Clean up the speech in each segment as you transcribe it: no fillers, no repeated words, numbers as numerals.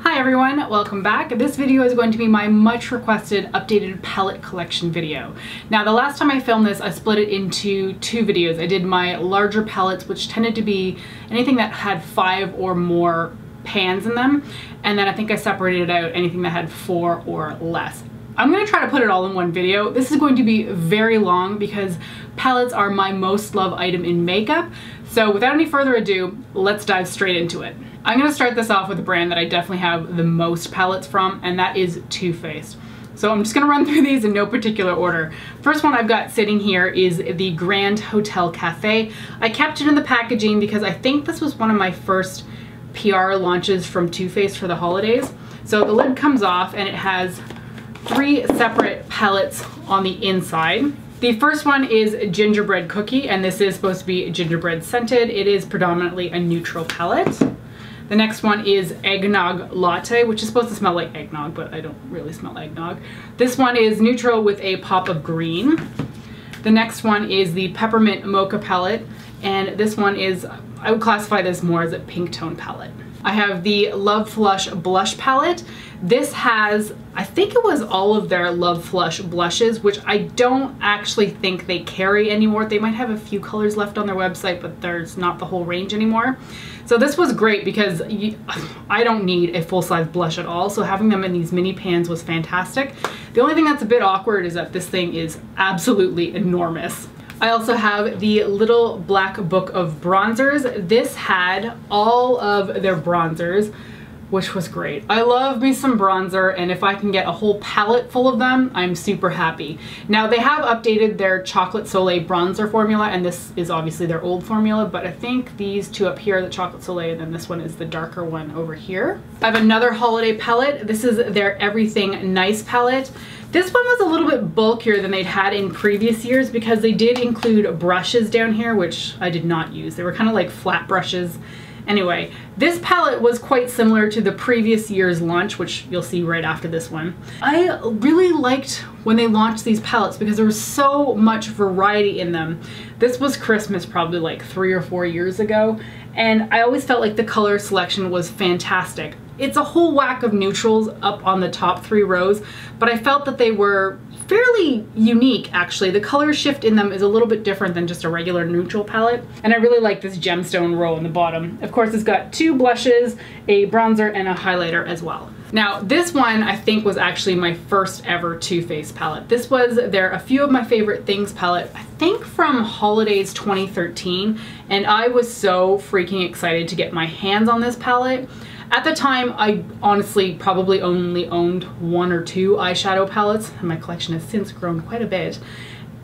Hi everyone, welcome back. This video is going to be my much requested updated palette collection video. Now the last time I filmed this, I split it into two videos. I did my larger palettes, which tended to be anything that had 5 or more pans in them, and then I think I separated out anything that had 4 or less. I'm going to try to put it all in one video. This is going to be very long because palettes are my most loved item in makeup. So without any further ado, let's dive straight into it. I'm going to start this off with a brand that I definitely have the most palettes from, and that is Too Faced. So I'm just going to run through these in no particular order. First one I've got sitting here is the Grand Hotel Cafe. I kept it in the packaging because I think this was one of my first PR launches from Too Faced for the holidays. So the lid comes off and it has 3 separate palettes on the inside. The first one is Gingerbread Cookie, and this is supposed to be gingerbread scented. It is predominantly a neutral palette. The next one is Eggnog Latte, which is supposed to smell like eggnog, but I don't really smell eggnog. This one is neutral with a pop of green. The next one is the Peppermint Mocha palette, and this one is, I would classify this more as a pink tone palette. I have the Love Flush Blush palette. This has, I think it was all of their Love Flush blushes, which I don't actually think they carry anymore. They might have a few colors left on their website, but there's not the whole range anymore. So this was great because I don't need a full-size blush at all, so having them in these mini pans was fantastic. The only thing that's a bit awkward is that this thing is absolutely enormous. I also have the Little Black Book of Bronzers. This had all of their bronzers, which was great. I love me some bronzer, and if I can get a whole palette full of them, I'm super happy. Now they have updated their Chocolate Soleil bronzer formula, and this is obviously their old formula, but I think these two up here are the Chocolate Soleil, and then this one is the darker one over here. I have another holiday palette. This is their Everything Nice palette. This one was a little bit bulkier than they'd had in previous years because they did include brushes down here, which I did not use. They were kind of like flat brushes. Anyway, this palette was quite similar to the previous year's launch, which you'll see right after this one. I really liked when they launched these palettes because there was so much variety in them. This was Christmas probably like 3 or 4 years ago, and I always felt like the color selection was fantastic. It's a whole whack of neutrals up on the top 3 rows, but I felt that they were fairly unique actually. The color shift in them is a little bit different than just a regular neutral palette, and I really like this gemstone row in the bottom. Of course, it's got 2 blushes, a bronzer, and a highlighter as well. Now this one I think was actually my first ever Too Faced palette. This was their A Few of My Favorite Things palette, I think from Holidays 2013, and I was so freaking excited to get my hands on this palette. At the time, I honestly probably only owned 1 or 2 eyeshadow palettes, and my collection has since grown quite a bit.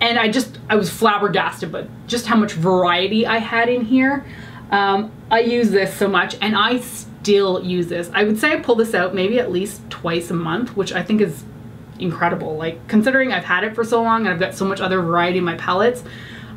And I was flabbergasted, but just how much variety I had in here. I use this so much, and I still use this. I would say I pull this out maybe at least twice a month, which I think is incredible. Like, considering I've had it for so long and I've got so much other variety in my palettes,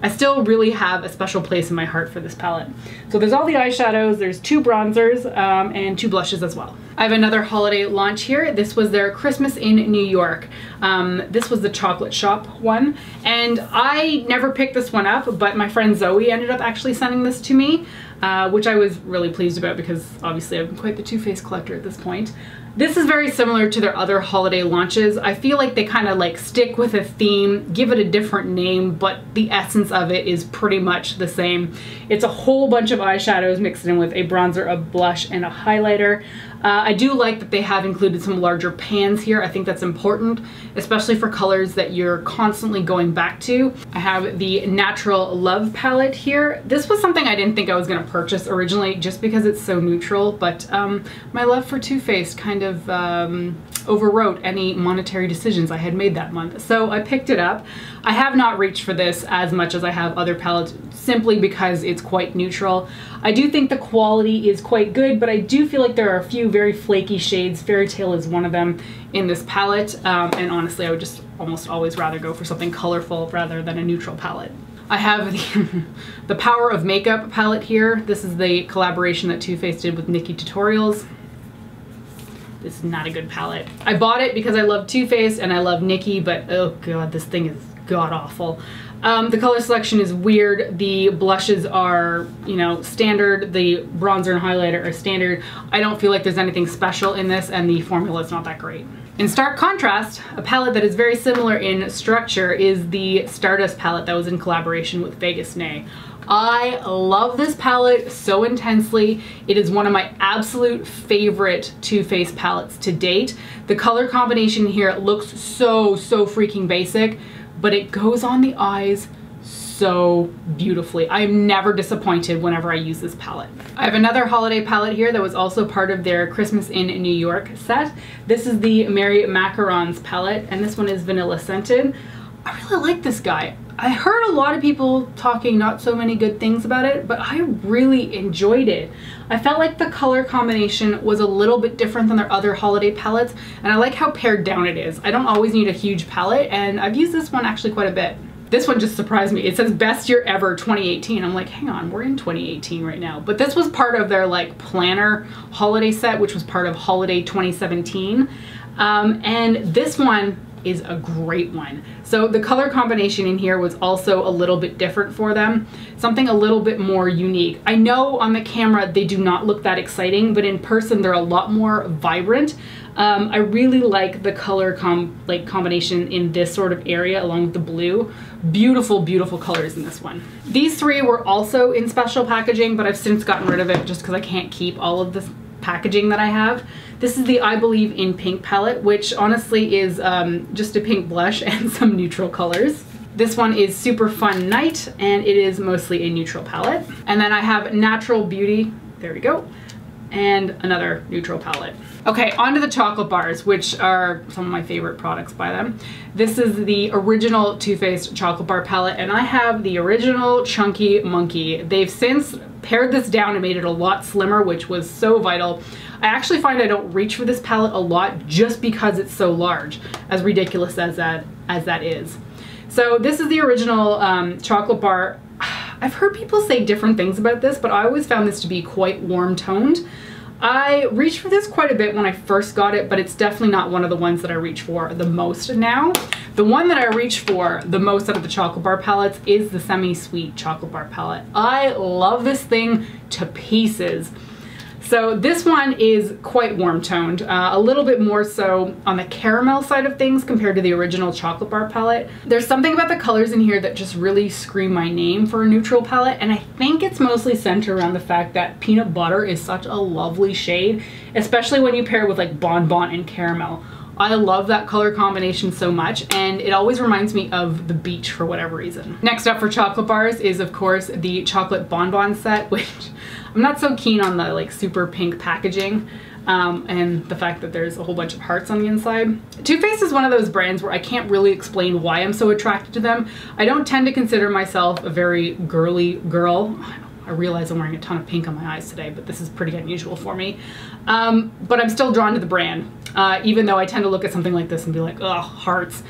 I still really have a special place in my heart for this palette. So there's all the eyeshadows, there's 2 bronzers, and 2 blushes as well. I have another holiday launch here. This was their Christmas in New York. This was the chocolate shop one, and I never picked this one up, but my friend Zoe ended up actually sending this to me, which I was really pleased about because obviously I'm quite the Too Faced collector at this point. This is very similar to their other holiday launches. I feel like they kind of like stick with a theme, give it a different name, but the essence of it is pretty much the same. It's a whole bunch of eyeshadows mixed in with a bronzer, a blush, and a highlighter. I do like that they have included some larger pans here. I think that's important, especially for colors that you're constantly going back to. I have the Natural Love palette here. This was something I didn't think I was going to purchase originally just because it's so neutral, but my love for Too Faced kind of overwrote any monetary decisions I had made that month. So I picked it up. I have not reached for this as much as I have other palettes simply because it's quite neutral. I do think the quality is quite good, but I do feel like there are a few very flaky shades. Fairy Tale is one of them in this palette, and honestly I would just almost always rather go for something colorful rather than a neutral palette. I have the Power of Makeup palette here. This is the collaboration that Too Faced did with NikkieTutorials. This is not a good palette. I bought it because I love Too Faced and I love Nikkie, but oh god, this thing is god-awful. The color selection is weird. The blushes are, you know, standard. The bronzer and highlighter are standard. I don't feel like there's anything special in this, and the formula is not that great. In stark contrast, a palette that is very similar in structure is the Stardust palette that was in collaboration with Vegas Nay. I love this palette so intensely. It is one of my absolute favorite Too Faced palettes to date. The color combination here looks so freaking basic, but it goes on the eyes so beautifully. I am never disappointed whenever I use this palette. I have another holiday palette here that was also part of their Christmas in New York set. This is the Mary Macarons palette, and this one is vanilla scented. I really like this guy. I heard a lot of people talking not so many good things about it, but I really enjoyed it. I felt like the color combination was a little bit different than their other holiday palettes, and I like how pared down it is. I don't always need a huge palette, and I've used this one actually quite a bit. This one just surprised me. It says best year ever 2018. I'm like, hang on, we're in 2018 right now. But this was part of their like planner holiday set, which was part of holiday 2017. And this one is a great one. So the color combination in here was also a little bit different for them. Something a little bit more unique. I know on the camera they do not look that exciting, but in person they're a lot more vibrant. I really like the color combination in this sort of area along with the blue. Beautiful, beautiful colors in this one. These three were also in special packaging, but I've since gotten rid of it just because I can't keep all of this packaging that I have. This is the I Believe in Pink palette, which honestly is just a pink blush and some neutral colors. This one is Super Fun Night, and it is mostly a neutral palette. And then I have Natural Beauty, there we go, and another neutral palette. Okay, onto the chocolate bars, which are some of my favorite products by them. This is the original Too Faced chocolate bar palette, and I have the original Chunky Monkey. They've since pared this down and made it a lot slimmer, which was so vital. I actually find I don't reach for this palette a lot just because it's so large, as ridiculous as that is. So this is the original chocolate bar. I've heard people say different things about this, but I always found this to be quite warm toned. I reached for this quite a bit when I first got it, but it's definitely not one of the ones that I reach for the most now. The one that I reach for the most out of the chocolate bar palettes is the Semi-Sweet chocolate bar palette. I love this thing to pieces. So this one is quite warm toned, a little bit more so on the caramel side of things compared to the original chocolate bar palette. There's something about the colors in here that just really scream my name for a neutral palette, and I think it's mostly centered around the fact that peanut butter is such a lovely shade, especially when you pair it with like bonbon and caramel. I love that color combination so much, and it always reminds me of the beach for whatever reason. Next up for chocolate bars is of course the chocolate bonbon set, which I'm not so keen on the like super pink packaging and the fact that there's a whole bunch of hearts on the inside. Too Faced is one of those brands where I can't really explain why I'm so attracted to them. I don't tend to consider myself a very girly girl. I realize I'm wearing a ton of pink on my eyes today, but this is pretty unusual for me. But I'm still drawn to the brand, even though I tend to look at something like this and be like, ugh, hearts.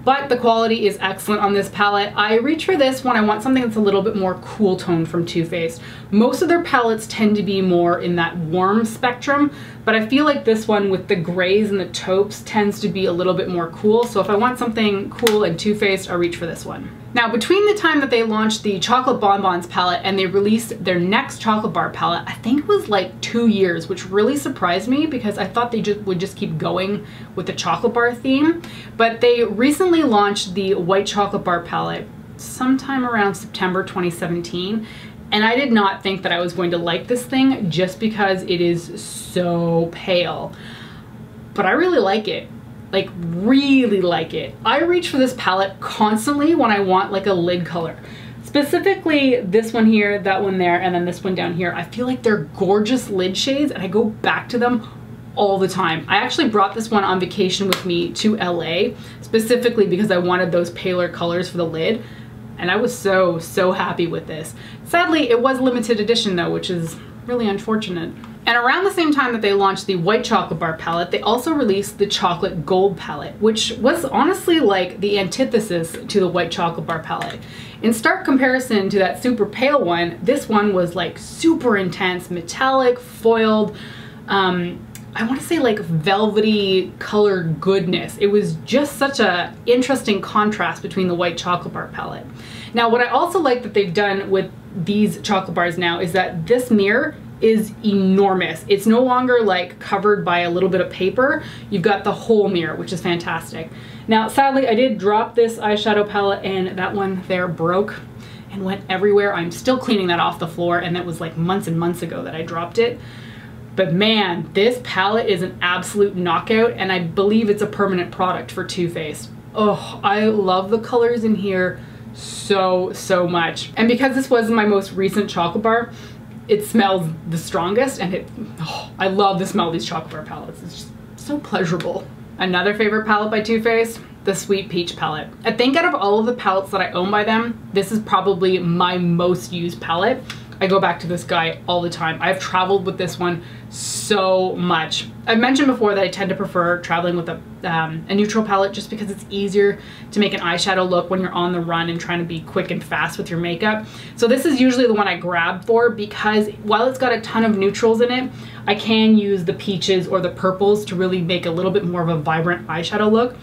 But the quality is excellent on this palette. I reach for this when I want something that's a little bit more cool tone from Too Faced. Most of their palettes tend to be more in that warm spectrum, but I feel like this one with the grays and the taupes tends to be a little bit more cool. So if I want something cool and Too Faced, I reach for this one. Now, between the time that they launched the Chocolate Bonbons palette and they released their next chocolate bar palette, I think it was like 2 years, which really surprised me because I thought they would just keep going with the chocolate bar theme. But they recently launched the white chocolate bar palette sometime around September 2017. And I did not think that I was going to like this thing just because it is so pale. But I really like it. Like, really like it. I reach for this palette constantly when I want like a lid color. Specifically this one here, that one there, and then this one down here. I feel like they're gorgeous lid shades and I go back to them all the time. I actually brought this one on vacation with me to LA, specifically because I wanted those paler colors for the lid. And I was so happy with this. Sadly, it was limited edition though, which is really unfortunate. And around the same time that they launched the white chocolate bar palette, they also released the chocolate gold palette, which was honestly like the antithesis to the white chocolate bar palette. In stark comparison to that super pale one, this one was like super intense, metallic, foiled. I want to say like velvety color goodness. It was just such a interesting contrast between the white chocolate bar palette. Now what I also like that they've done with these chocolate bars now is that this mirror is enormous. It's no longer like covered by a little bit of paper. You've got the whole mirror, which is fantastic. Now sadly I did drop this eyeshadow palette and that one there broke and went everywhere. I'm still cleaning that off the floor, and that was like months and months ago that I dropped it. But man, this palette is an absolute knockout, and I believe it's a permanent product for Too Faced. Oh, I love the colors in here so much. And because this was my most recent chocolate bar, it smells the strongest, and I love the smell of these chocolate bar palettes. It's just so pleasurable. Another favorite palette by Too Faced, the Sweet Peach palette. I think out of all of the palettes that I own by them, this is probably my most used palette. I go back to this guy all the time. I've traveled with this one so much. I've mentioned before that I tend to prefer traveling with a neutral palette just because it's easier to make an eyeshadow look when you're on the run and trying to be quick and fast with your makeup. So this is usually the one I grab for, because while it's got a ton of neutrals in it, I can use the peaches or the purples to really make a little bit more of a vibrant eyeshadow look.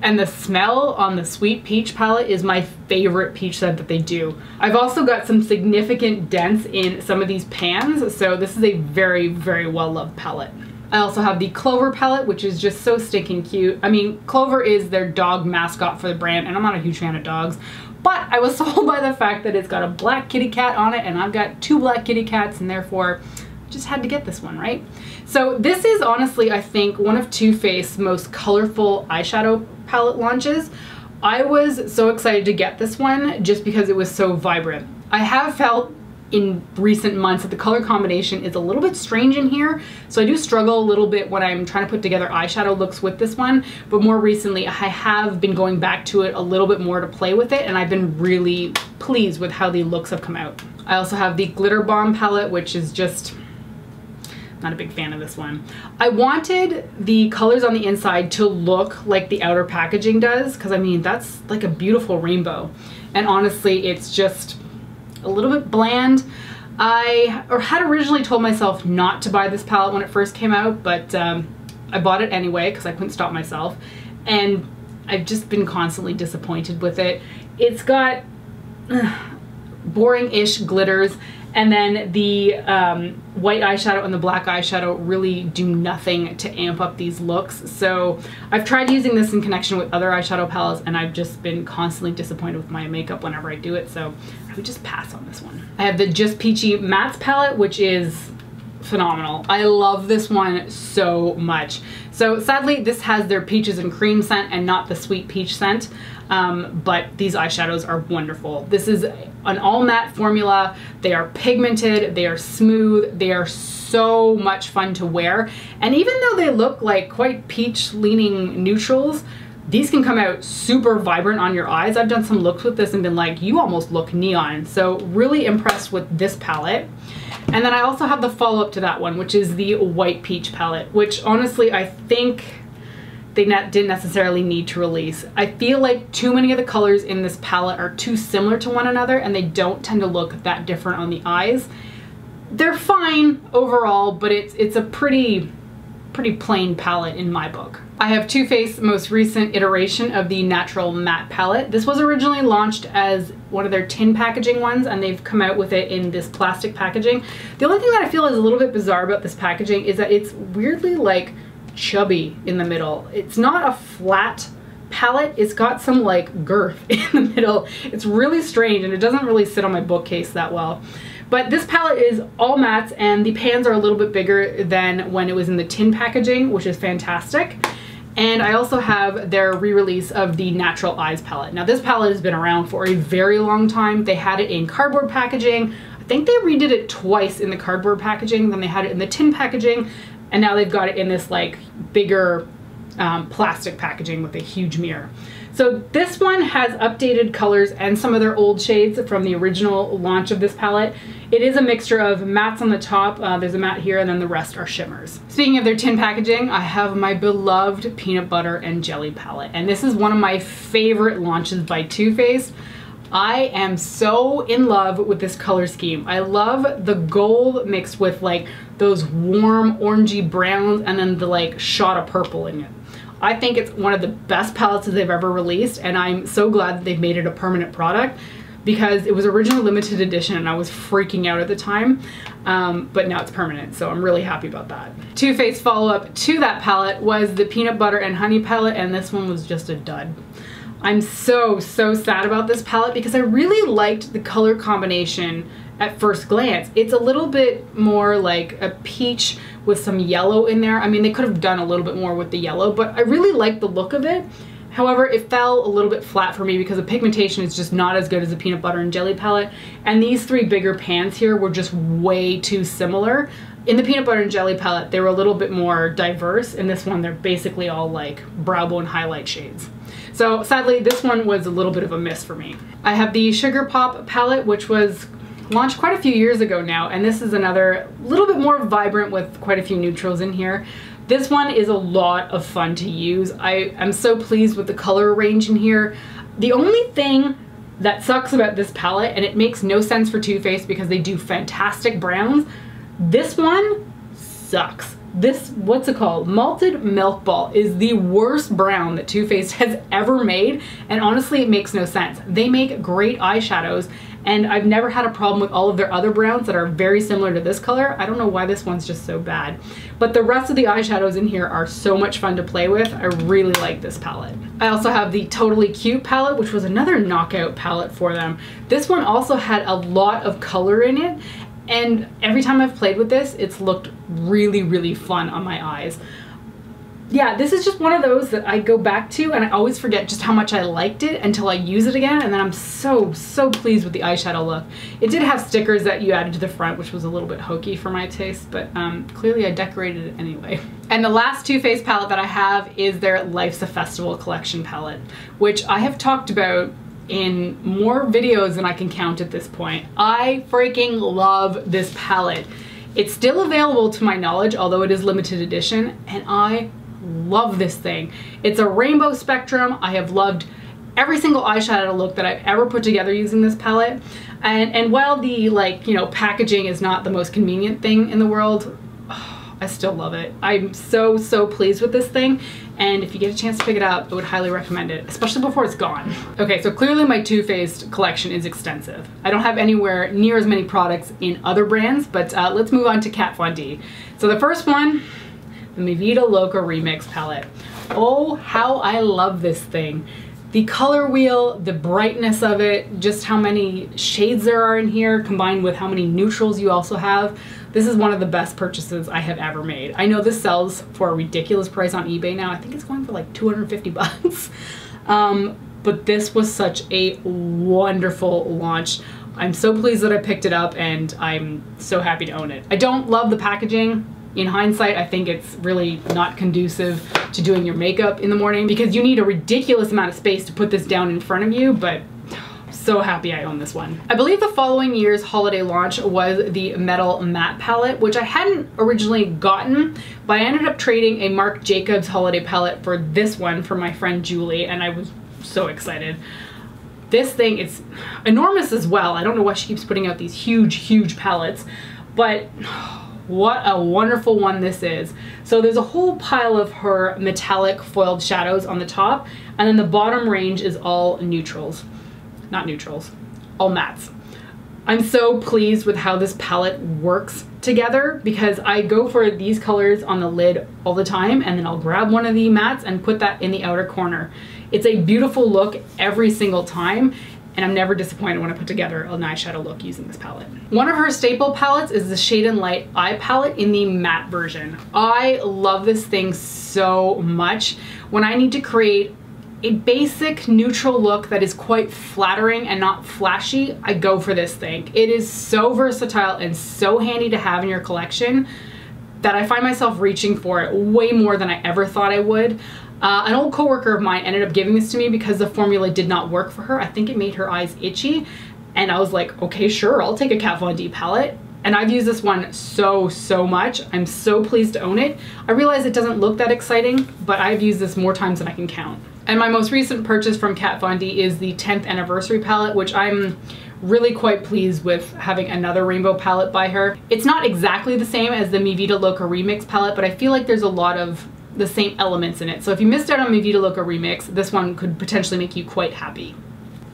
And the smell on the Sweet Peach palette is my favorite peach scent that they do. I've also got some significant dents in some of these pans, so this is a very well loved palette. I also have the Clover palette, which is just so stinking cute. I mean, Clover is their dog mascot for the brand, and I'm not a huge fan of dogs, but I was sold by the fact that it's got a black kitty cat on it, and I've got 2 black kitty cats, and therefore just had to get this one, right? So this is honestly, I think, one of Too Faced's most colorful eyeshadow palette launches. I was so excited to get this one just because it was so vibrant. I have felt in recent months that the color combination is a little bit strange in here, so I do struggle a little bit when I'm trying to put together eyeshadow looks with this one, but more recently I have been going back to it a little bit more to play with it, and I've been really pleased with how the looks have come out. I also have the Glitter Bomb palette, which is just not a big fan of this one. I wanted the colors on the inside to look like the outer packaging does, because I mean, that's like a beautiful rainbow. And honestly, it's just a little bit bland. I had originally told myself not to buy this palette when it first came out, but I bought it anyway because I couldn't stop myself. And I've just been constantly disappointed with it. It's got boring-ish glitters, and then the white eyeshadow and the black eyeshadow really do nothing to amp up these looks. So I've tried using this in connection with other eyeshadow palettes, and I've just been constantly disappointed with my makeup whenever I do it, so I would just pass on this one. I have the Just Peachy Mattes palette, which is phenomenal. I love this one so much. So sadly, this has their peaches and cream scent and not the sweet peach scent, but these eyeshadows are wonderful. This is an all matte formula. They are pigmented, they are smooth, they are so much fun to wear. And even though they look like quite peach leaning neutrals, these can come out super vibrant on your eyes. I've done some looks with this and been like, you almost look neon. So really impressed with this palette. And then I also have the follow-up to that one, which is the White Peach palette, which honestly I think they didn't necessarily need to release. I feel like too many of the colors in this palette are too similar to one another, and they don't tend to look that different on the eyes. They're fine overall, but it's a pretty plain palette in my book. I have Too Faced's most recent iteration of the Natural Matte palette. This was originally launched as one of their tin packaging ones, and they've come out with it in this plastic packaging. The only thing that I feel is a little bit bizarre about this packaging is that it's weirdly like chubby in the middle. It's not a flat palette, it's got some like girth in the middle. It's really strange, and it doesn't really sit on my bookcase that well. But this palette is all mattes, and the pans are a little bit bigger than when it was in the tin packaging, which is fantastic. And I also have their re-release of the Natural Eyes palette. Now this palette has been around for a very long time. They had it in cardboard packaging. I think they redid it twice in the cardboard packaging, then they had it in the tin packaging, and now they've got it in this like bigger plastic packaging with a huge mirror. So this one has updated colors and some of their old shades from the original launch of this palette. It is a mixture of mattes on the top, there's a matte here, and then the rest are shimmers. Speaking of their tin packaging, I have my beloved Peanut Butter and Jelly palette, and this is one of my favorite launches by Too Faced. I am so in love with this color scheme. I love the gold mixed with like those warm orangey browns, and then the like shot of purple in it. I think it's one of the best palettes that they've ever released, and I'm so glad that they've made it a permanent product, because it was originally limited edition and I was freaking out at the time, but now it's permanent, so I'm really happy about that. Too Faced follow-up to that palette was the Peanut Butter and Honey palette, and this one was just a dud. I'm so sad about this palette because I really liked the color combination at first glance. It's a little bit more like a peach with some yellow in there. I mean, they could have done a little bit more with the yellow, but I really like the look of it. However, it fell a little bit flat for me because the pigmentation is just not as good as the Peanut Butter and Jelly palette. And these three bigger pans here were just way too similar. In the Peanut Butter and Jelly palette, they were a little bit more diverse. In this one, they're basically all like brow bone highlight shades. So sadly, this one was a little bit of a miss for me. I have the Sugar Pop palette, which was launched quite a few years ago now. And this is another little bit more vibrant with quite a few neutrals in here. This one is a lot of fun to use. I am so pleased with the color range in here. The only thing that sucks about this palette, and it makes no sense for Too Faced because they do fantastic browns, this one sucks. This, what's it called? Malted Milk Ball is the worst brown that Too Faced has ever made, and honestly it makes no sense. They make great eyeshadows, and I've never had a problem with all of their other browns that are very similar to this color. I don't know why this one's just so bad. But the rest of the eyeshadows in here are so much fun to play with. I really like this palette. I also have the Totally Cute palette, which was another knockout palette for them. This one also had a lot of color in it, and every time I've played with this, it's looked really fun on my eyes. Yeah, this is just one of those that I go back to and I always forget just how much I liked it until I use it again, and then I'm so pleased with the eyeshadow look. It did have stickers that you added to the front, which was a little bit hokey for my taste, but clearly I decorated it anyway. And the last Too Faced palette that I have is their Life's a Festival collection palette, which I have talked about in more videos than I can count at this point. I freaking love this palette. It's still available to my knowledge, although it is limited edition, and I love this thing. It's a rainbow spectrum. I have loved every single eyeshadow look that I've ever put together using this palette. And while the, like, you know, packaging is not the most convenient thing in the world, I still love it. I'm so pleased with this thing, and if you get a chance to pick it up, I would highly recommend it, especially before it's gone. Okay, so clearly my Too Faced collection is extensive. I don't have anywhere near as many products in other brands, but let's move on to Kat Von D. So the first one, the Vida Loca Remix palette. Oh, how I love this thing. The color wheel, the brightness of it, just how many shades there are in here, combined with how many neutrals you also have. This is one of the best purchases I have ever made. I know this sells for a ridiculous price on eBay now. I think it's going for like 250 bucks. But this was such a wonderful launch. I'm so pleased that I picked it up, and I'm so happy to own it. I don't love the packaging. In hindsight, I think it's really not conducive to doing your makeup in the morning because you need a ridiculous amount of space to put this down in front of you, but I'm so happy I own this one. I believe the following year's holiday launch was the Metal Matte palette, which I hadn't originally gotten, but I ended up trading a Marc Jacobs holiday palette for this one from my friend Julie, and I was so excited. This thing is enormous as well. I don't know why she keeps putting out these huge palettes, but what a wonderful one this is. So there's a whole pile of her metallic foiled shadows on the top, and then the bottom range is all neutrals. Not neutrals, all mattes. I'm so pleased with how this palette works together because I go for these colors on the lid all the time, and then I'll grab one of the mattes and put that in the outer corner. It's a beautiful look every single time, and I'm never disappointed when I put together an eyeshadow look using this palette. One of her staple palettes is the Shade and Light Eye Palette in the matte version. I love this thing so much. When I need to create a basic neutral look that is quite flattering and not flashy, I go for this thing. It is so versatile and so handy to have in your collection that I find myself reaching for it way more than I ever thought I would. An old coworker of mine ended up giving this to me because the formula did not work for her. I think it made her eyes itchy, and I was like, okay, sure, I'll take a Kat Von D palette. And I've used this one so much. I'm so pleased to own it. I realize it doesn't look that exciting, but I've used this more times than I can count. And my most recent purchase from Kat Von D is the 10th anniversary palette, which I'm Really quite pleased with having another rainbow palette by her. It's not exactly the same as the Mi Vida Loca Remix palette, but I feel like there's a lot of the same elements in it. So if you missed out on Mi Vida Loca Remix, this one could potentially make you quite happy.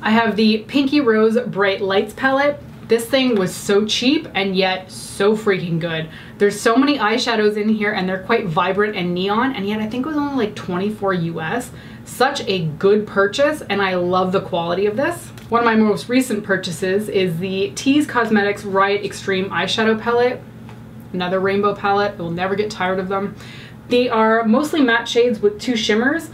I have the Pinky Rose Bright Lights palette. This thing was so cheap and yet so freaking good. There's so many eyeshadows in here and they're quite vibrant and neon, and yet I think it was only like 24 US. Such a good purchase, and I love the quality of this. One of my most recent purchases is the Tease Cosmetics Riot Extreme Eyeshadow Palette. Another rainbow palette. I will never get tired of them. They are mostly matte shades with 2 shimmers.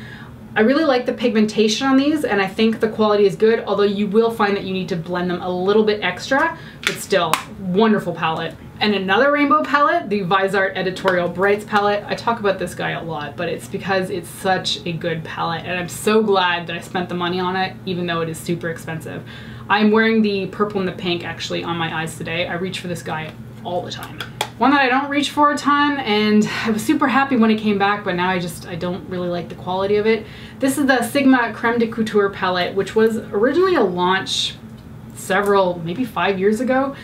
I really like the pigmentation on these, and I think the quality is good, although you will find that you need to blend them a little bit extra, but still, wonderful palette. And another rainbow palette, the Visart Editorial Brights palette. I talk about this guy a lot, but it's because it's such a good palette, and I'm so glad that I spent the money on it, even though it is super expensive. I'm wearing the purple and the pink actually on my eyes today. I reach for this guy all the time. One that I don't reach for a ton, and I was super happy when it came back, but now I don't really like the quality of it. This is the Sigma Creme de Couture palette, which was originally a launch maybe 5 years ago,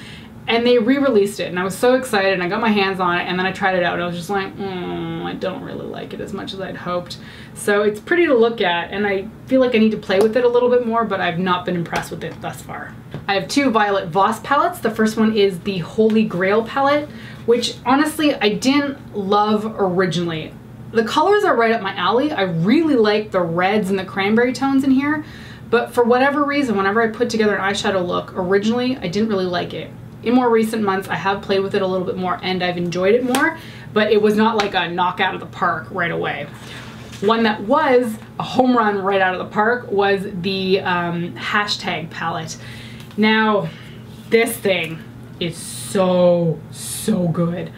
and they re-released it, and I was so excited, and I got my hands on it, and then I tried it out, and I was just like, I don't really like it as much as I'd hoped. So it's pretty to look at, and I feel like I need to play with it a little bit more, but I've not been impressed with it thus far. I have 2 Violet Voss palettes. The first one is the Holy Grail palette, which honestly I didn't love originally. The colors are right up my alley. I really like the reds and the cranberry tones in here, but for whatever reason, whenever I put together an eyeshadow look, originally I didn't really like it. In more recent months, I have played with it a little bit more and I've enjoyed it more, but it was not like a knockout of the park right away. One that was a home run right out of the park was the Hashtag palette. Now, this thing is so good.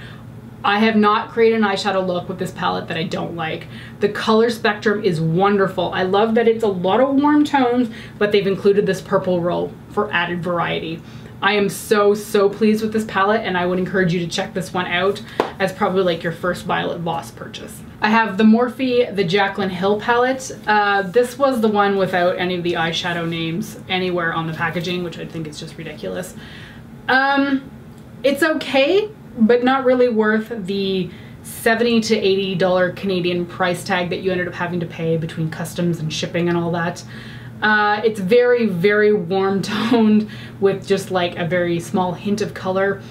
I have not created an eyeshadow look with this palette that I don't like. The color spectrum is wonderful. I love that it's a lot of warm tones, but they've included this purple roll for added variety. I am so pleased with this palette, and I would encourage you to check this one out as probably like your first Violet Voss purchase. I have the Morphe, the Jaclyn Hill palette. This was the one without any of the eyeshadow names anywhere on the packaging, which I think is just ridiculous. It's okay, but not really worth the $70 to $80 Canadian price tag that you ended up having to pay between customs and shipping and all that. It's very warm toned with just like a very small hint of color.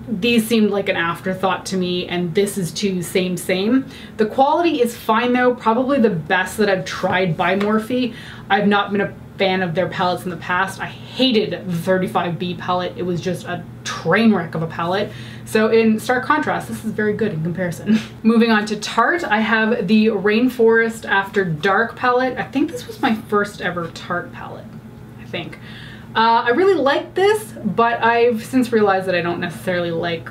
These seemed like an afterthought to me, and this is too same. The quality is fine though, probably the best that I've tried by Morphe. I've not been a fan of their palettes in the past. I hated the 35B palette. It was just a train wreck of a palette. So in stark contrast, this is very good in comparison. Moving on to Tarte, I have the Rainforest After Dark palette. I think this was my first ever Tarte palette, I think. I really like this, but I've since realized that I don't necessarily like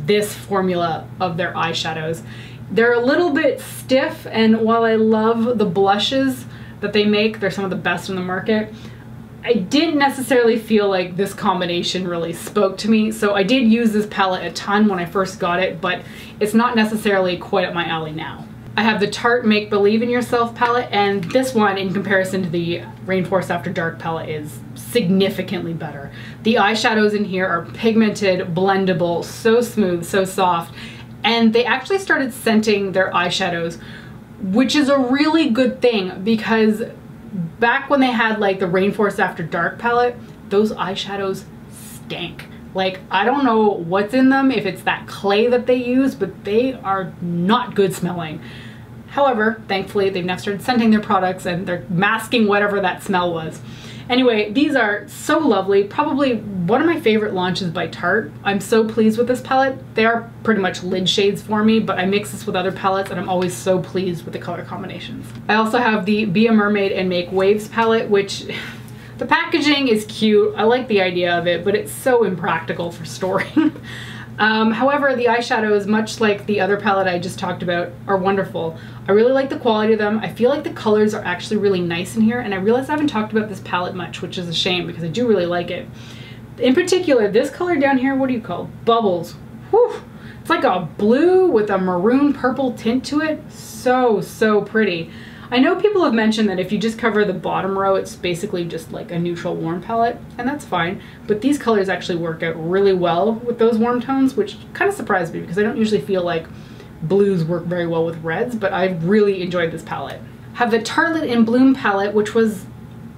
this formula of their eyeshadows. They're a little bit stiff, and while I love the blushes that they make, they're some of the best in the market, I didn't necessarily feel like this combination really spoke to me. So I did use this palette a ton when I first got it, but it's not necessarily quite up my alley now. I have the Tarte Make Believe in Yourself palette, and this one in comparison to the Rainforest After Dark palette is significantly better. The eyeshadows in here are pigmented, blendable, so smooth, so soft, and they actually started scenting their eyeshadows, which is a really good thing, because back when they had like the Rainforest After Dark palette, those eyeshadows stank. Like, I don't know what's in them, if it's that clay that they use, but they are not good smelling. However, thankfully, they've now started scenting their products and they're masking whatever that smell was. Anyway, these are so lovely. Probably one of my favorite launches by Tarte. I'm so pleased with this palette. They are pretty much lid shades for me, but I mix this with other palettes and I'm always so pleased with the color combinations. I also have the Be a Mermaid and Make Waves palette, which the packaging is cute. I like the idea of it, but it's so impractical for storing. However, the eyeshadows, much like the other palette I just talked about, are wonderful. I really like the quality of them. I feel like the colors are actually really nice in here, and I realize I haven't talked about this palette much, which is a shame because I do really like it. In particular, this color down here, what do you call it? Bubbles. Whew! It's like a blue with a maroon purple tint to it. So pretty. I know people have mentioned that if you just cover the bottom row, it's basically just like a neutral warm palette, and that's fine. But these colors actually work out really well with those warm tones, which kind of surprised me because I don't usually feel like blues work very well with reds, but I really enjoyed this palette. Have the Tarte in Bloom palette, which was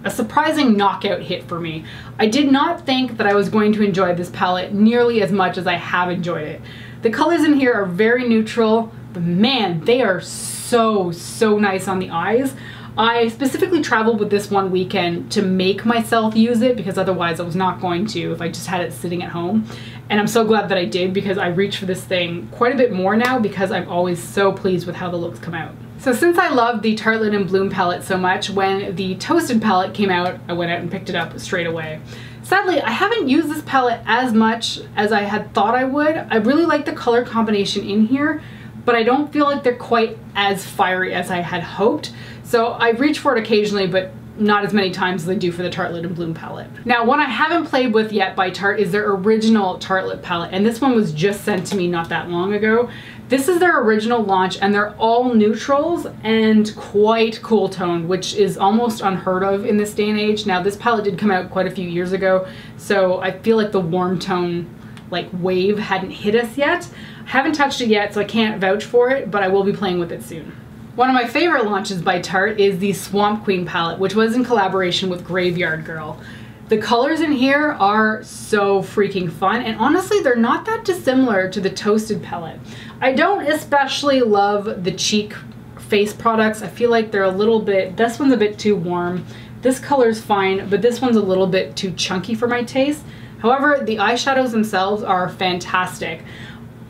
a surprising knockout hit for me. I did not think that I was going to enjoy this palette nearly as much as I have enjoyed it. The colors in here are very neutral, but man, they are so nice on the eyes. I specifically traveled with this one weekend to make myself use it because otherwise I was not going to if I just had it sitting at home. And I'm so glad that I did because I reach for this thing quite a bit more now because I'm always so pleased with how the looks come out. So since I love the Tarte in Bloom palette so much, when the Toasted palette came out, I went out and picked it up straight away. Sadly, I haven't used this palette as much as I had thought I would. I really like the color combination in here, but I don't feel like they're quite as fiery as I had hoped. So I reach for it occasionally, but not as many times as I do for the Tarte in Bloom palette. Now, one I haven't played with yet by Tarte is their original Tarte palette, and this one was just sent to me not that long ago. This is their original launch, and they're all neutrals and quite cool toned, which is almost unheard of in this day and age. Now, this palette did come out quite a few years ago, so I feel like the warm tone like wave hadn't hit us yet. I haven't touched it yet, so I can't vouch for it, but I will be playing with it soon. One of my favorite launches by Tarte is the Swamp Queen palette, which was in collaboration with Graveyard Girl. The colors in here are so freaking fun, and honestly, they're not that dissimilar to the Toasted palette. I don't especially love the cheek face products. I feel like they're a little bit, this one's a bit too warm. This color's fine, but this one's a little bit too chunky for my taste. However, the eyeshadows themselves are fantastic.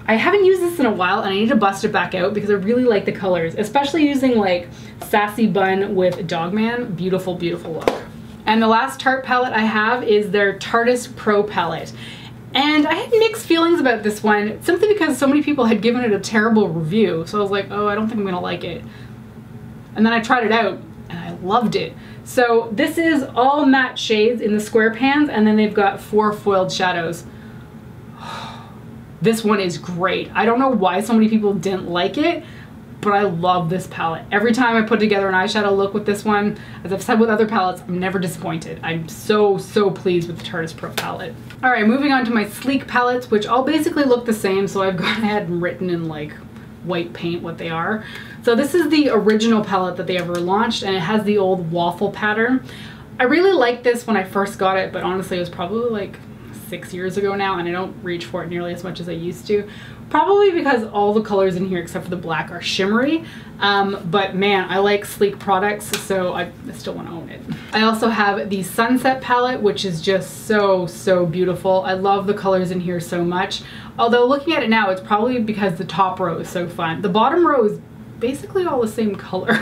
I haven't used this in a while and I need to bust it back out because I really like the colors, especially using like Sassy Bun with Dogman. Beautiful, beautiful look. And the last Tarte palette I have is their Tartist Pro palette. And I had mixed feelings about this one simply because so many people had given it a terrible review. So I was like, oh, I don't think I'm gonna like it. And then I tried it out and I loved it. So this is all matte shades in the square pans, and then they've got 4 foiled shadows. This one is great. I don't know why so many people didn't like it, but I love this palette. Every time I put together an eyeshadow look with this one, as I've said with other palettes, I'm never disappointed. I'm so pleased with the Tartist Pro palette. All right, moving on to my sleek palettes, which all basically look the same, so I've gone ahead and written in like white paint what they are. So this is the original palette that they ever launched, and it has the old waffle pattern. I really liked this when I first got it, but honestly it was probably like 6 years ago now, and I don't reach for it nearly as much as I used to. Probably because all the colors in here except for the black are shimmery, but man, I like sleek products, so I still want to own it. I also have the Sunset palette, which is just so beautiful. I love the colors in here so much. Although looking at it now, it's probably because the top row is so fun. The bottom row is basically all the same color.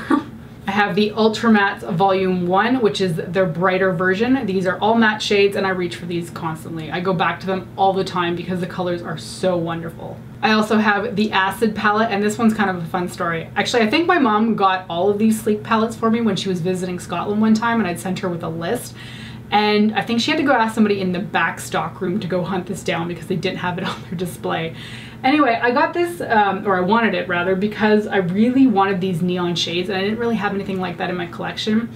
I have the Ultra Mattes Volume 1, which is their brighter version. These are all matte shades, and I reach for these constantly. I go back to them all the time because the colors are so wonderful. I also have the Acid palette, and this one's kind of a fun story. Actually, I think my mom got all of these sleek palettes for me when she was visiting Scotland one time, and I'd sent her with a list. And I think she had to go ask somebody in the back stock room to go hunt this down because they didn't have it on their display. Anyway, I got this, or I wanted it rather, because I really wanted these neon shades, and I didn't really have anything like that in my collection.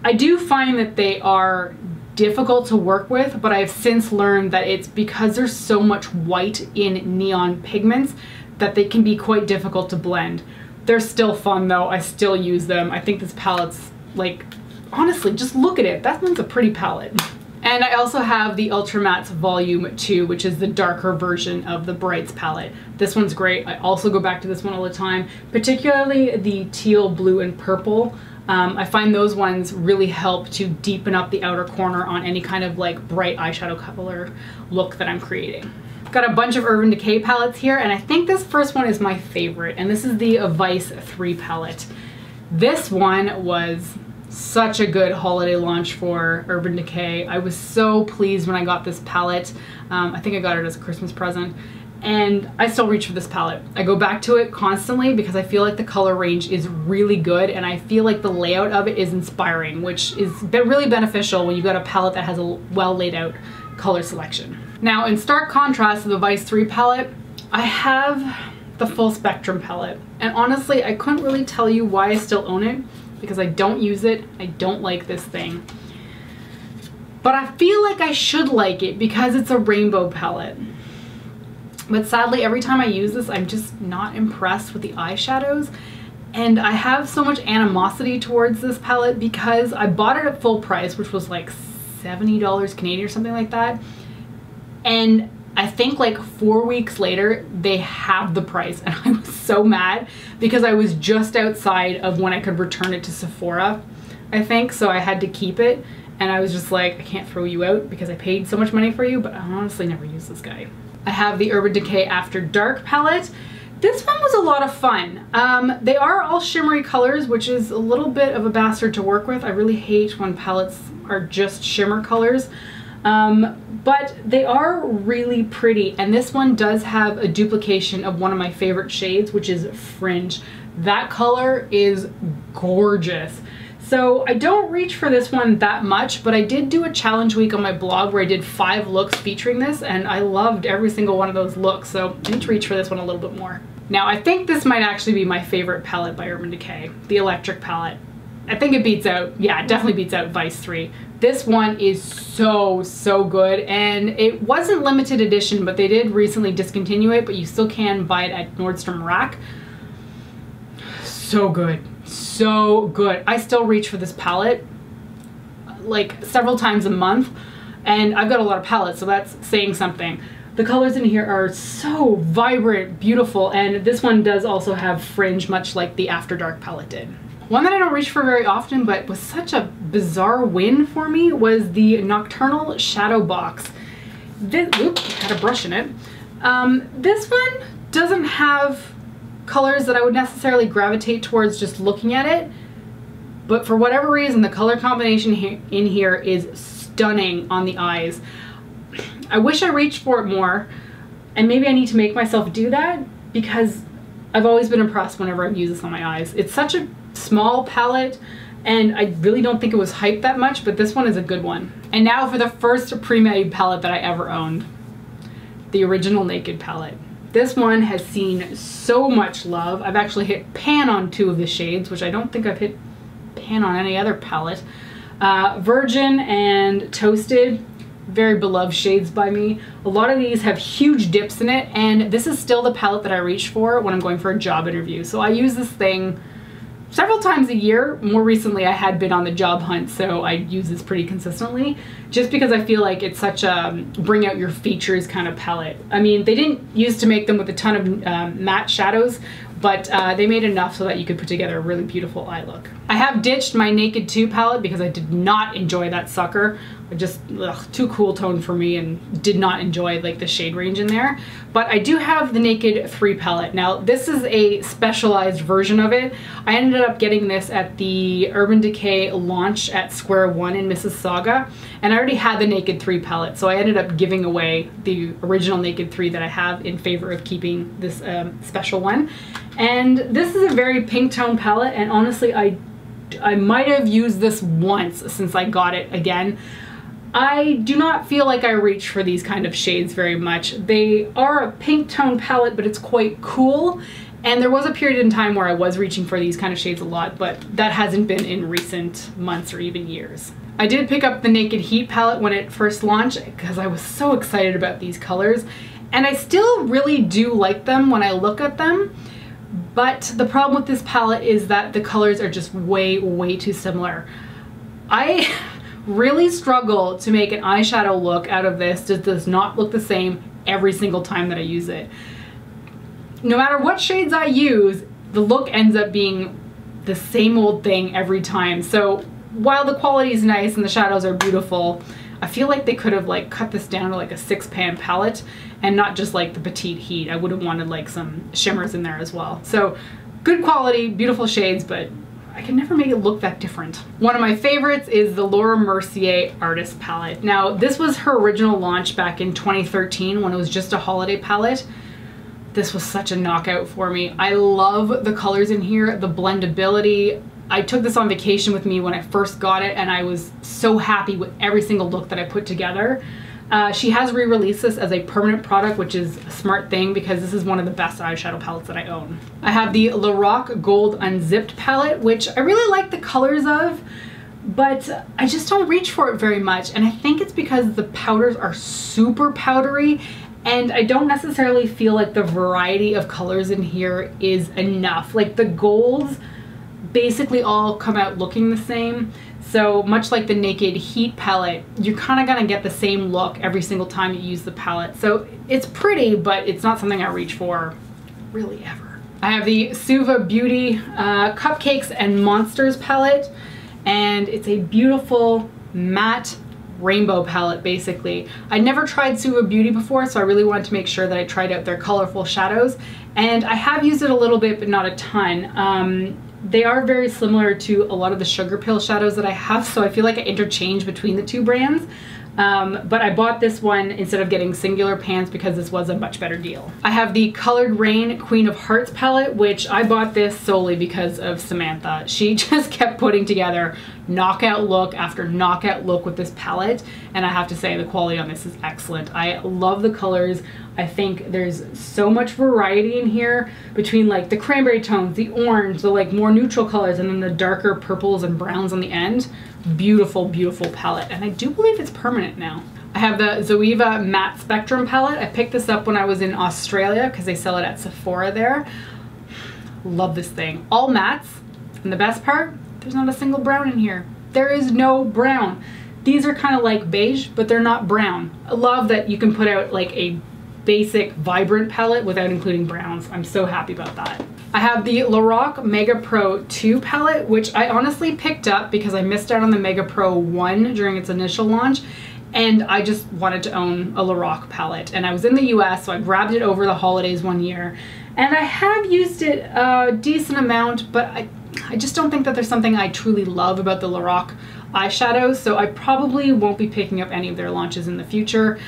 I do find that they are difficult to work with, but I have since learned that it's because there's so much white in neon pigments that they can be quite difficult to blend. They're still fun though, I still use them. I think this palette's like, honestly, just look at it. That one's a pretty palette. And I also have the Ultra Mattes Volume 2, which is the darker version of the Brights palette. This one's great. I also go back to this one all the time, particularly the teal, blue, and purple. I find those ones really help to deepen up the outer corner on any kind of like bright eyeshadow color look that I'm creating. Got a bunch of Urban Decay palettes here, and I think this first one is my favorite, and this is the Vice 3 palette. This one was such a good holiday launch for Urban Decay. I was so pleased when I got this palette. I think I got it as a Christmas present, and I still reach for this palette. I go back to it constantly because I feel like the color range is really good, and I feel like the layout of it is inspiring, which is really beneficial when you've got a palette that has a well laid out color selection. Now, in stark contrast to the Vice 3 palette, I have the Full Spectrum palette, and honestly I couldn't really tell you why I still own it. because I don't use it. I don't like this thing. But I feel like I should like it because it's a rainbow palette. But sadly, every time I use this, I'm just not impressed with the eyeshadows. And I have so much animosity towards this palette because I bought it at full price, which was like $70 Canadian or something like that. And I think like 4 weeks later, they halved the price. And I was so mad because I was just outside of when I could return it to Sephora, I think. So I had to keep it. And I was just like, I can't throw you out because I paid so much money for you, but I honestly never use this guy. I have the Urban Decay After Dark palette. This one was a lot of fun. They are all shimmery colors, which is a little bit of a bastard to work with. I really hate when palettes are just shimmer colors. But they are really pretty. And this one does have a duplication of one of my favorite shades, which is Fringe. That color is gorgeous. So I don't reach for this one that much, but I did do a challenge week on my blog where I did 5 looks featuring this, and I loved every single one of those looks, so I need to reach for this one a little bit more. Now I think this might actually be my favorite palette by Urban Decay, the Electric palette. I think it beats out, yeah, it definitely beats out Vice 3. This one is so good, and it wasn't limited edition, but they did recently discontinue it, but you still can buy it at Nordstrom Rack. So good. So good. I still reach for this palette like several times a month, and I've got a lot of palettes, so that's saying something. The colors in here are so vibrant, beautiful, and this one does also have Fringe, much like the After Dark palette did. One that I don't reach for very often, but was such a bizarre win for me, was the Nocturnal Shadow Box. Oops, had a brush in it. This one doesn't have colors that I would necessarily gravitate towards just looking at it, but for whatever reason the color combination in here is stunning on the eyes. I wish I reached for it more, and maybe I need to make myself do that because I've always been impressed whenever I've used this on my eyes. It's such a small palette and I really don't think it was hyped that much, but this one is a good one. And now for the first pre-made palette that I ever owned, the original Naked palette. This one has seen so much love. I've actually hit pan on 2 of the shades, which I don't think I've hit pan on any other palette. Virgin and Toasted, very beloved shades by me. A lot of these have huge dips in it, and this is still the palette that I reach for when I'm going for a job interview. So I use this thing several times a year. More recently I had been on the job hunt, so I use this pretty consistently just because I feel like it's such a bring out your features kind of palette. I mean, they didn't used to make them with a ton of matte shadows, but they made enough so that you could put together a really beautiful eye look. I have ditched my Naked 2 palette because I did not enjoy that sucker. Just too cool tone for me, and did not enjoy like the shade range in there. But I do have the Naked 3 palette. Now this is a specialized version of it. I ended up getting this at the Urban Decay launch at Square One in Mississauga, and I already had the Naked 3 palette, so I ended up giving away the original Naked 3 that I have in favor of keeping this special one. And this is a very pink tone palette, and honestly I might have used this once since I got it again. I do not feel like I reach for these kind of shades very much. They are a pink tone palette, but it's quite cool. And there was a period in time where I was reaching for these kind of shades a lot, but that hasn't been in recent months or even years. I did pick up the Naked Heat palette when it first launched because I was so excited about these colors. And I still really do like them when I look at them. But the problem with this palette is that the colors are just way too similar. I really struggle to make an eyeshadow look out of this that does not look the same every single time that I use it. No matter what shades I use, the look ends up being the same old thing every time. So while the quality is nice and the shadows are beautiful, I feel like they could have like cut this down to like a 6-pan palette and not just like the Petite Heat. I would have wanted like some shimmers in there as well. So good quality, beautiful shades, but I can never make it look that different. One of my favorites is the Laura Mercier Artist palette. Now this was her original launch back in 2013 when it was just a holiday palette. This was such a knockout for me. I love the colors in here, the blendability. I took this on vacation with me when I first got it, and I was so happy with every single look that I put together. She has re-released this as a permanent product, which is a smart thing because this is one of the best eyeshadow palettes that I own. I have the LORAC Gold Unzipped palette, which I really like the colors of, but I just don't reach for it very much. And I think it's because the powders are super powdery and I don't necessarily feel like the variety of colors in here is enough. Like the golds basically all come out looking the same. So much like the Naked Heat palette, you're kind of gonna get the same look every single time you use the palette. So it's pretty, but it's not something I reach for really ever. I have the Suva Beauty Cupcakes and Monsters palette, and it's a beautiful matte rainbow palette basically. I never tried Suva Beauty before, so I really wanted to make sure that I tried out their colorful shadows, and I have used it a little bit but not a ton. They are very similar to a lot of the Sugar Pill shadows that I have, so I feel like I interchange between the two brands. But I bought this one instead of getting singular pans because this was a much better deal. I have the Colored Rain Queen of Hearts palette, which I bought this solely because of Samantha. She just kept putting together knockout look after knockout look with this palette, and I have to say the quality on this is excellent. I love the colors. I think there's so much variety in here between like the cranberry tones, the orange, the like more neutral colors, and then the darker purples and browns on the end. Beautiful, beautiful palette, and I do believe it's permanent now. I have the Zoeva Matte Spectrum palette. I picked this up when I was in Australia because they sell it at Sephora there. Love this thing. All mattes, and the best part, there's not a single brown in here. There is no brown. These are kind of like beige, but they're not brown. I love that you can put out like a basic vibrant palette without including browns. I'm so happy about that. I have the LORAC Mega Pro 2 palette, which I honestly picked up because I missed out on the Mega Pro 1 during its initial launch, and I just wanted to own a LORAC palette. And I was in the US, so I grabbed it over the holidays one year, and I have used it a decent amount, but I just don't think that there's something I truly love about the LORAC eyeshadows, so I probably won't be picking up any of their launches in the future.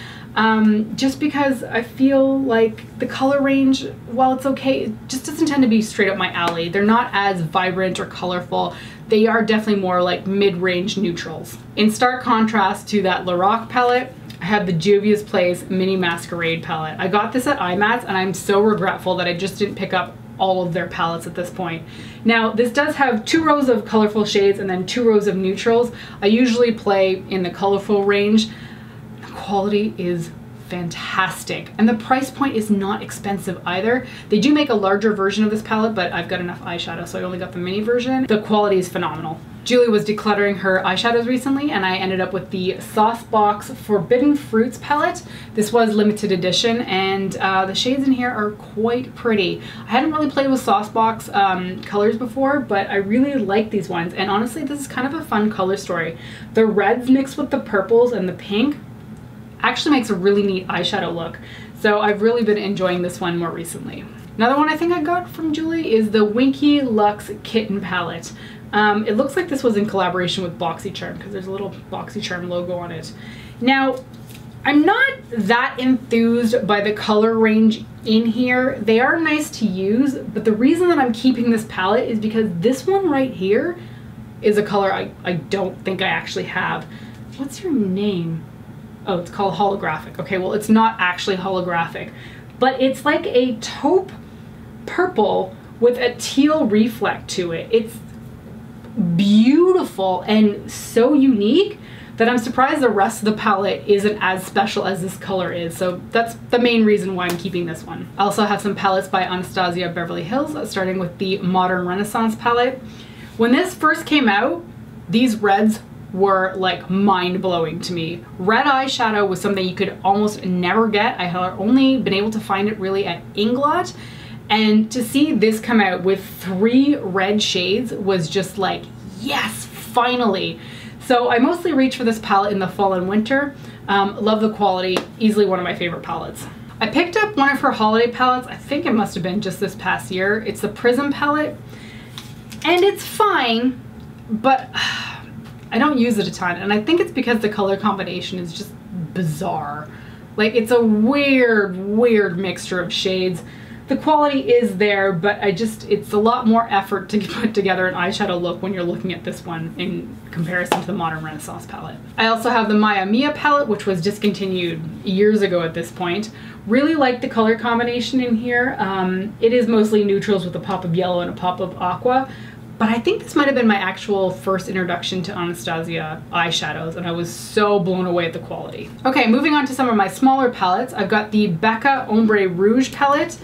Just because I feel like the color range, while it's okay, it just doesn't tend to be straight up my alley. They're not as vibrant or colorful. They are definitely more like mid-range neutrals. In stark contrast to that LORAC palette, I have the Juvia's Place Mini Masquerade palette. I got this at IMATS, and I'm so regretful that I just didn't pick up all of their palettes at this point. Now, this does have 2 rows of colorful shades and then 2 rows of neutrals. I usually play in the colorful range. Quality is fantastic, and the price point is not expensive either. They do make a larger version of this palette, but I've got enough eyeshadow, so I only got the mini version. The quality is phenomenal. Julie was decluttering her eyeshadows recently, and I ended up with the SauceBox Forbidden Fruits palette. This was limited edition, and the shades in here are quite pretty. I hadn't really played with SauceBox colors before, but I really like these ones, and honestly, this is kind of a fun color story. The reds mixed with the purples and the pink actually makes a really neat eyeshadow look. So I've really been enjoying this one more recently. Another one I think I got from Julie is the Winky Luxe Kitten palette. It looks like this was in collaboration with BoxyCharm because there's a little BoxyCharm logo on it. Now, I'm not that enthused by the color range in here. They are nice to use, but the reason that I'm keeping this palette is because this one right here is a color I don't think I actually have. What's your name? Oh, it's called Holographic. Okay, well, it's not actually holographic, but it's like a taupe purple with a teal reflect to it. It's beautiful and so unique that I'm surprised the rest of the palette isn't as special as this color is. So that's the main reason why I'm keeping this one. I also have some palettes by Anastasia Beverly Hills, starting with the Modern Renaissance palette. When this first came out, these reds were like mind-blowing to me. Red eyeshadow was something you could almost never get. I had only been able to find it really at Inglot, and to see this come out with 3 red shades was just like, yes, finally. So I mostly reach for this palette in the fall and winter. Love the quality, easily one of my favorite palettes. I picked up one of her holiday palettes, I think it must have been just this past year. It's the Prism palette, and it's fine, but I don't use it a ton, and I think it's because the color combination is just bizarre. Like, it's a weird, weird mixture of shades. The quality is there, but it's a lot more effort to put together an eyeshadow look when you're looking at this one in comparison to the Modern Renaissance palette. I also have the Maya Mia palette, which was discontinued years ago at this point. Really like the color combination in here. It is mostly neutrals with a pop of yellow and a pop of aqua, but I think this might have been my actual first introduction to Anastasia eyeshadows, and I was so blown away at the quality. Okay, moving on to some of my smaller palettes. I've got the Becca Ombre Rouge palette.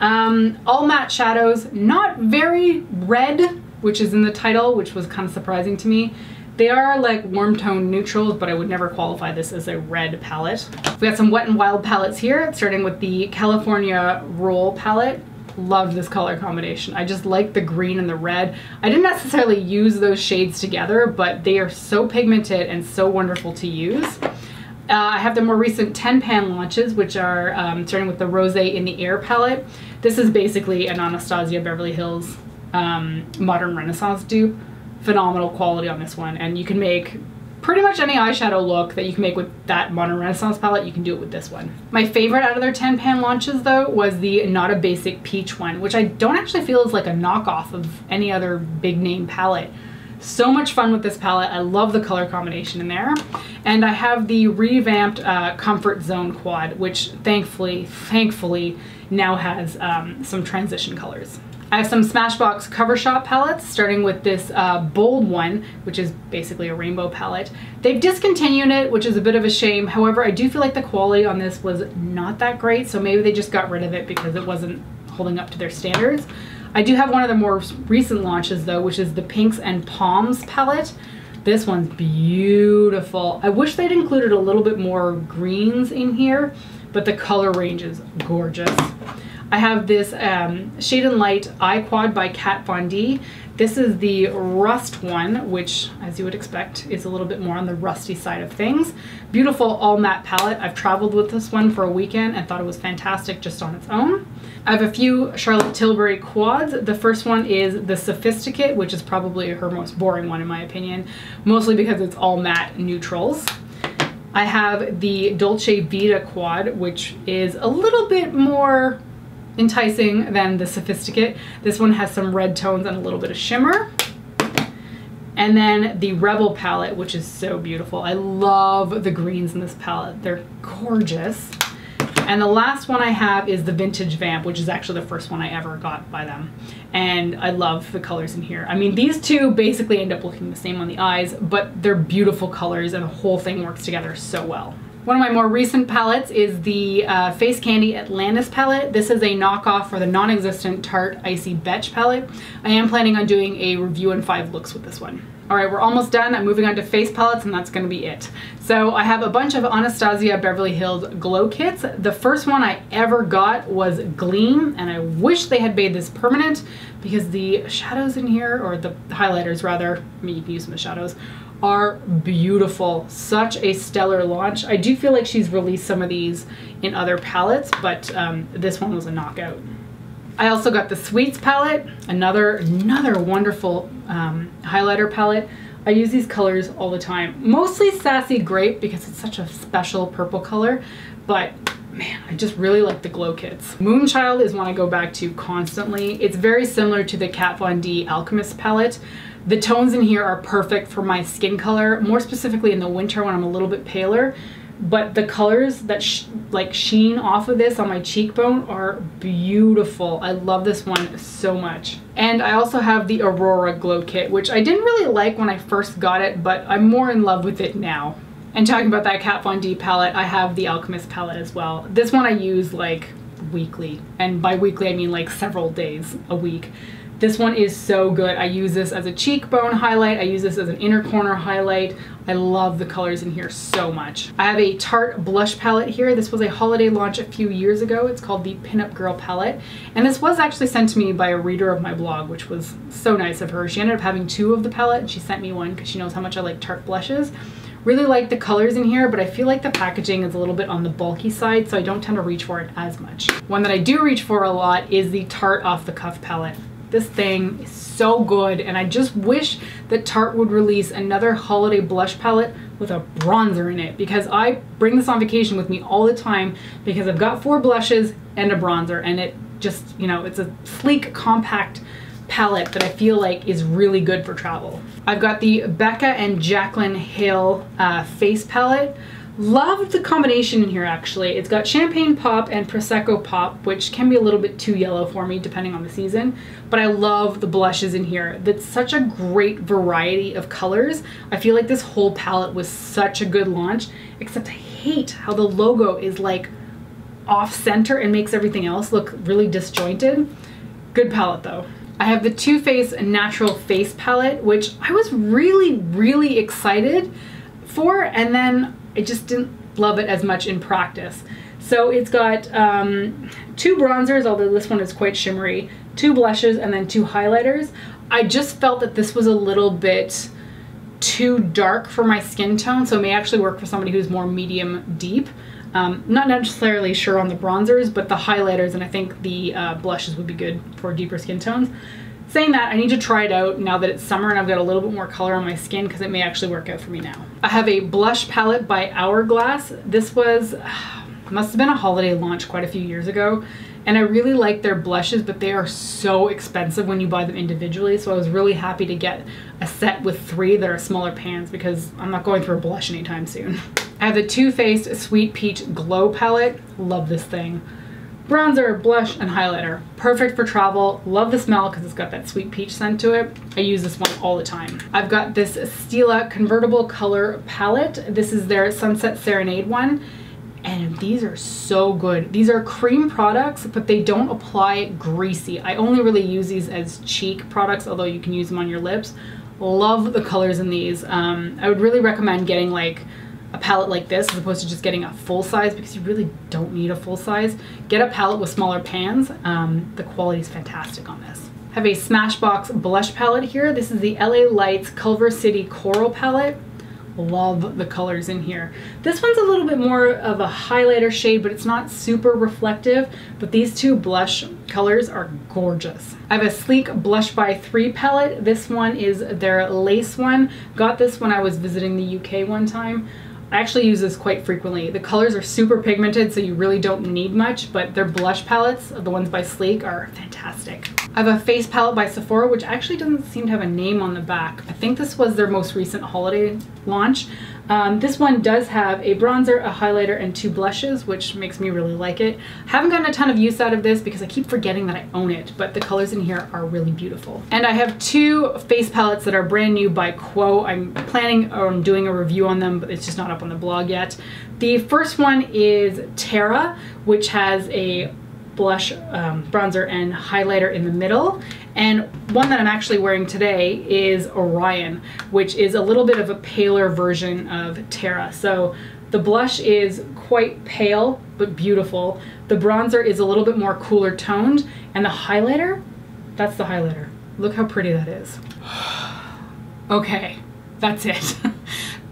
All matte shadows, not very red, which is in the title, which was kind of surprising to me. They are like warm tone neutrals, but I would never qualify this as a red palette. We got some Wet n Wild palettes here, starting with the California Roll palette. Love this color combination. I just like the green and the red. I didn't necessarily use those shades together, but they are so pigmented and so wonderful to use. I have the more recent 10-pan launches, which are starting with the Rosé in the Air palette. This is basically an Anastasia Beverly Hills Modern Renaissance dupe. Phenomenal quality on this one, and you can make pretty much any eyeshadow look that you can make with that Modern Renaissance palette, you can do it with this one. My favorite out of their 10-pan launches though was the Not a Basic Peach one, which I don't actually feel is like a knockoff of any other big name palette. So much fun with this palette. I love the color combination in there. And I have the revamped Comfort Zone quad, which thankfully now has some transition colors. I have some Smashbox Covershot palettes, starting with this bold one, which is basically a rainbow palette. They've discontinued it, which is a bit of a shame. However, I do feel like the quality on this was not that great, so maybe they just got rid of it because it wasn't holding up to their standards. I do have one of the more recent launches though, which is the Pinks and Palms palette. This one's beautiful. I wish they'd included a little bit more greens in here, but the color range is gorgeous. I have this Shade and Light Eye Quad by Kat Von D. This is the Rust one, which, as you would expect, is a little bit more on the rusty side of things. Beautiful all matte palette. I've traveled with this one for a weekend and thought it was fantastic just on its own. I have a few Charlotte Tilbury quads. The first one is the Sophisticate, which is probably her most boring one in my opinion, mostly because it's all matte neutrals. I have the Dolce Vida quad, which is a little bit more enticing than the Sophisticate. This one has some red tones and a little bit of shimmer. And then the Rebel palette, which is so beautiful. I love the greens in this palette. They're gorgeous. And the last one I have is the Vintage Vamp, which is actually the first one I ever got by them. And I love the colors in here. I mean, these two basically end up looking the same on the eyes, but they're beautiful colors and the whole thing works together so well. One of my more recent palettes is the Face Candy Atlantis palette. This is a knockoff for the non-existent Tarte Icy Betch palette. I am planning on doing a review in 5 looks with this one. All right, we're almost done. I'm moving on to face palettes and that's gonna be it. So I have a bunch of Anastasia Beverly Hills Glow Kits. The first one I ever got was Gleam, and I wish they had made this permanent because the shadows in here, or the highlighters rather, I mean you can use them as shadows, are beautiful. Such a stellar launch. I do feel like she's released some of these in other palettes, but this one was a knockout. I also got the Sweets palette, another wonderful highlighter palette. I use these colors all the time. Mostly Sassy Grape because it's such a special purple color, but man, I just really like the glow kits. Moonchild is one I go back to constantly. It's very similar to the Kat Von D Alchemist palette. The tones in here are perfect for my skin color, more specifically in the winter when I'm a little bit paler. But the colors that sheen off of this on my cheekbone are beautiful. I love this one so much. And I also have the Aurora Glow Kit, which I didn't really like when I first got it, but I'm more in love with it now. And talking about that Kat Von D palette, I have the Alchemist palette as well. This one I use like weekly, and by weekly I mean like several days a week. This one is so good. I use this as a cheekbone highlight. I use this as an inner corner highlight. I love the colors in here so much. I have a Tarte blush palette here. This was a holiday launch a few years ago. It's called the Pinup Girl palette. And this was actually sent to me by a reader of my blog, which was so nice of her. She ended up having 2 of the palette and she sent me one because she knows how much I like Tarte blushes. Really like the colors in here, but I feel like the packaging is a little bit on the bulky side, so I don't tend to reach for it as much. One that I do reach for a lot is the Tarte Off the Cuff palette. This thing is so good, and I just wish that Tarte would release another holiday blush palette with a bronzer in it, because I bring this on vacation with me all the time because I've got 4 blushes and a bronzer, and it just, you know, it's a sleek, compact palette that I feel like is really good for travel. I've got the Becca and Jaclyn Hill face palette. Loved the combination in here actually. It's got Champagne Pop and Prosecco Pop, which can be a little bit too yellow for me depending on the season, but I love the blushes in here. That's such a great variety of colors. I feel like this whole palette was such a good launch, except I hate how the logo is like off center and makes everything else look really disjointed. Good palette though. I have the Too Faced Natural Face palette, which I was really excited for, and then I just didn't love it as much in practice. So it's got 2 bronzers, although this one is quite shimmery, 2 blushes, and then 2 highlighters. I just felt that this was a little bit too dark for my skin tone, so it may actually work for somebody who's more medium deep. Not necessarily sure on the bronzers, but the highlighters and I think the blushes would be good for deeper skin tones. Saying that, I need to try it out now that it's summer and I've got a little bit more color on my skin because it may actually work out for me now. I have a blush palette by Hourglass. This was, must have been a holiday launch quite a few years ago, and I really like their blushes, but they are so expensive when you buy them individually, so I was really happy to get a set with 3 that are smaller pans because I'm not going for a blush anytime soon. I have the Too Faced Sweet Peach Glow palette. Love this thing. Bronzer, blush, and highlighter. Perfect for travel. Love the smell because it's got that sweet peach scent to it. I use this one all the time. I've got this Stila Convertible Color palette. This is their Sunset Serenade one. And these are so good. These are cream products, but they don't apply greasy. I only really use these as cheek products, although you can use them on your lips. Love the colors in these. I would really recommend getting like a palette like this as opposed to just getting a full size, because you really don't need a full size. Get a palette with smaller pans. The quality is fantastic on this. I have a Smashbox blush palette here. This is the LA Lights Culver City Coral palette. Love the colors in here. This one's a little bit more of a highlighter shade, but it's not super reflective, but these 2 blush colors are gorgeous. I have a sleek Blush by 3 palette. This one is their lace one. Got this when I was visiting the UK one time. I actually use this quite frequently. The colors are super pigmented, so you really don't need much, but their blush palettes, the ones by Sleek, are fantastic. I have a face palette by Sephora, which actually doesn't seem to have a name on the back. I think this was their most recent holiday launch. This one does have a bronzer, a highlighter, and 2 blushes, which makes me really like it. I haven't gotten a ton of use out of this because I keep forgetting that I own it, but the colors in here are really beautiful. And I have 2 face palettes that are brand new by Quo. I'm planning on doing a review on them, but it's just not up on the blog yet. The first one is Terra, which has a blush, bronzer, and highlighter in the middle. And one that I'm actually wearing today is Orion, which is a little bit of a paler version of Terra. So the blush is quite pale, but beautiful. The bronzer is a little bit more cooler toned, and the highlighter, that's the highlighter. Look how pretty that is. Okay, that's it.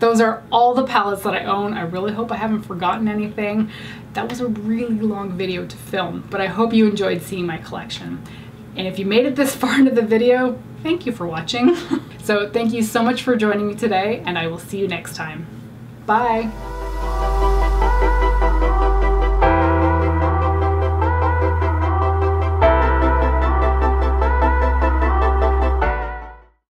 Those are all the palettes that I own. I really hope I haven't forgotten anything. That was a really long video to film, but I hope you enjoyed seeing my collection. And if you made it this far into the video, thank you for watching. So thank you so much for joining me today, and I will see you next time. Bye.